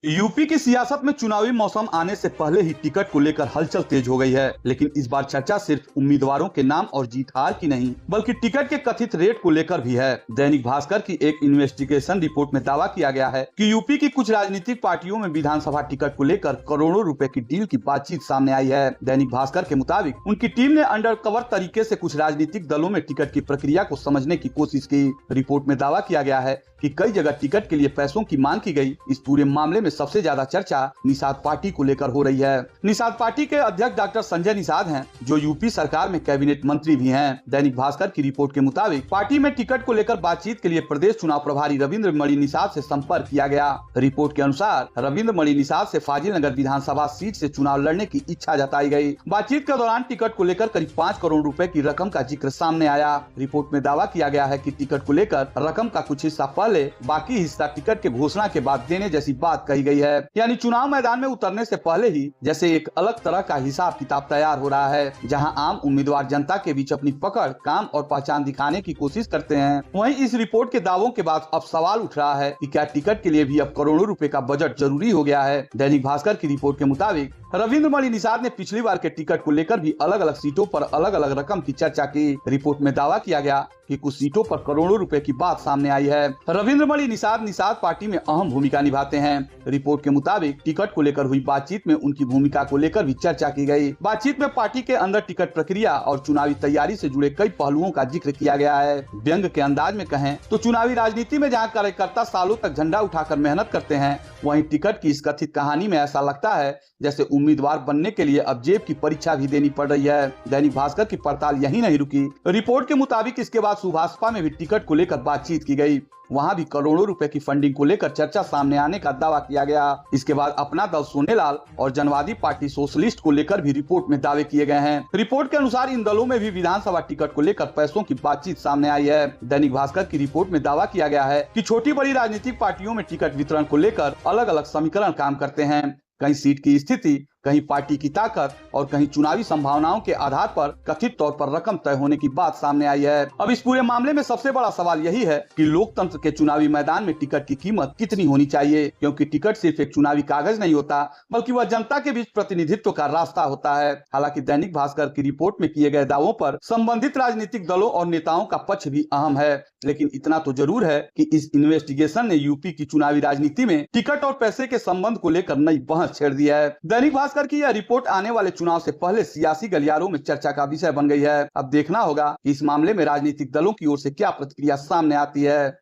UP की सियासत में चुनावी मौसम आने से पहले ही टिकट को लेकर हलचल तेज हो गई है। लेकिन इस बार चर्चा सिर्फ उम्मीदवारों के नाम और जीत हार की नहीं, बल्कि टिकट के कथित रेट को लेकर भी है। दैनिक भास्कर की एक इन्वेस्टिगेशन रिपोर्ट में दावा किया गया है कि यूपी की कुछ राजनीतिक पार्टियों में विधानसभा टिकट को लेकर करोड़ों रुपए की डील की बातचीत सामने आई है। दैनिक भास्कर के मुताबिक उनकी टीम ने अंडरकवर तरीके से कुछ राजनीतिक दलों में टिकट की प्रक्रिया को समझने की कोशिश की। रिपोर्ट में दावा किया गया है कि कई जगह टिकट के लिए पैसों की मांग की गई। इस पूरे मामले में सबसे ज्यादा चर्चा निषाद पार्टी को लेकर हो रही है। निषाद पार्टी के अध्यक्ष डॉक्टर संजय निषाद हैं, जो यूपी सरकार में कैबिनेट मंत्री भी हैं। दैनिक भास्कर की रिपोर्ट के मुताबिक पार्टी में टिकट को लेकर बातचीत के लिए प्रदेश चुनाव प्रभारी रविंद्र मणि निषाद से संपर्क किया गया। रिपोर्ट के अनुसार रविंद्र मणि निषाद से फाजिलनगर विधानसभा सीट से चुनाव लड़ने की इच्छा जताई गई। बातचीत के दौरान टिकट को लेकर करीब 5 करोड़ रुपए की रकम का जिक्र सामने आया। रिपोर्ट में दावा किया गया है कि टिकट को लेकर रकम का कुछ हिस्सा पहले, बाकी हिस्सा टिकट के घोषणा के बाद देने जैसी बात कही गई है। यानी चुनाव मैदान में उतरने से पहले ही जैसे एक अलग तरह का हिसाब किताब तैयार हो रहा है, जहां आम उम्मीदवार जनता के बीच अपनी पकड़, काम और पहचान दिखाने की कोशिश करते हैं। वहीं इस रिपोर्ट के दावों के बाद अब सवाल उठ रहा है कि क्या टिकट के लिए भी अब करोड़ों रुपए का बजट जरूरी हो गया है। दैनिक भास्कर की रिपोर्ट के मुताबिक रविंद्र मणि निषाद ने पिछली बार के टिकट को लेकर भी अलग अलग सीटों पर अलग अलग रकम की चर्चा की। रिपोर्ट में दावा किया गया कि कुछ सीटों पर करोड़ों रुपए की बात सामने आई है। रविंद्र मणि निषाद पार्टी में अहम भूमिका निभाते हैं। रिपोर्ट के मुताबिक टिकट को लेकर हुई बातचीत में उनकी भूमिका को लेकर भी चर्चा की गई। बातचीत में पार्टी के अंदर टिकट प्रक्रिया और चुनावी तैयारी से जुड़े कई पहलुओं का जिक्र किया गया है। व्यंग के अंदाज में कहें तो चुनावी राजनीति में जहाँ कार्यकर्ता सालों तक झंडा उठाकर मेहनत करते हैं, वहीं टिकट की इस कथित कहानी में ऐसा लगता है जैसे उम्मीदवार बनने के लिए अब जेब की परीक्षा भी देनी पड़ रही है। दैनिक भास्कर की पड़ताल यही नहीं रुकी। रिपोर्ट के मुताबिक इसके बाद सुभाषपा में भी टिकट को लेकर बातचीत की गई। वहां भी करोड़ों रुपए की फंडिंग को लेकर चर्चा सामने आने का दावा किया गया। इसके बाद अपना दल सोनेलाल और जनवादी पार्टी सोशलिस्ट को लेकर भी रिपोर्ट में दावे किए गए हैं। रिपोर्ट के अनुसार इन दलों में भी विधानसभा टिकट को लेकर पैसों की बातचीत सामने आई है। दैनिक भास्कर की रिपोर्ट में दावा किया गया है कि छोटी बड़ी राजनीतिक पार्टियों में टिकट वितरण को लेकर अलग अलग समीकरण काम करते हैं। कहीं सीट की स्थिति, कहीं पार्टी की ताकत और कहीं चुनावी संभावनाओं के आधार पर कथित तौर पर रकम तय होने की बात सामने आई है। अब इस पूरे मामले में सबसे बड़ा सवाल यही है कि लोकतंत्र के चुनावी मैदान में टिकट की कीमत कितनी होनी चाहिए, क्योंकि टिकट सिर्फ एक चुनावी कागज नहीं होता, बल्कि वह जनता के बीच प्रतिनिधित्व का रास्ता होता है। हालांकि दैनिक भास्कर की रिपोर्ट में किए गए दावों पर संबंधित राजनीतिक दलों और नेताओं का पक्ष भी अहम है, लेकिन इतना तो जरूर है कि इस इन्वेस्टिगेशन ने यूपी की चुनावी राजनीति में टिकट और पैसे के संबंध को लेकर नई बहस छेड़ दी है। दैनिक भास्कर की यह रिपोर्ट आने वाले चुनाव से पहले सियासी गलियारों में चर्चा का विषय बन गई है। अब देखना होगा कि इस मामले में राजनीतिक दलों की ओर से क्या प्रतिक्रिया सामने आती है।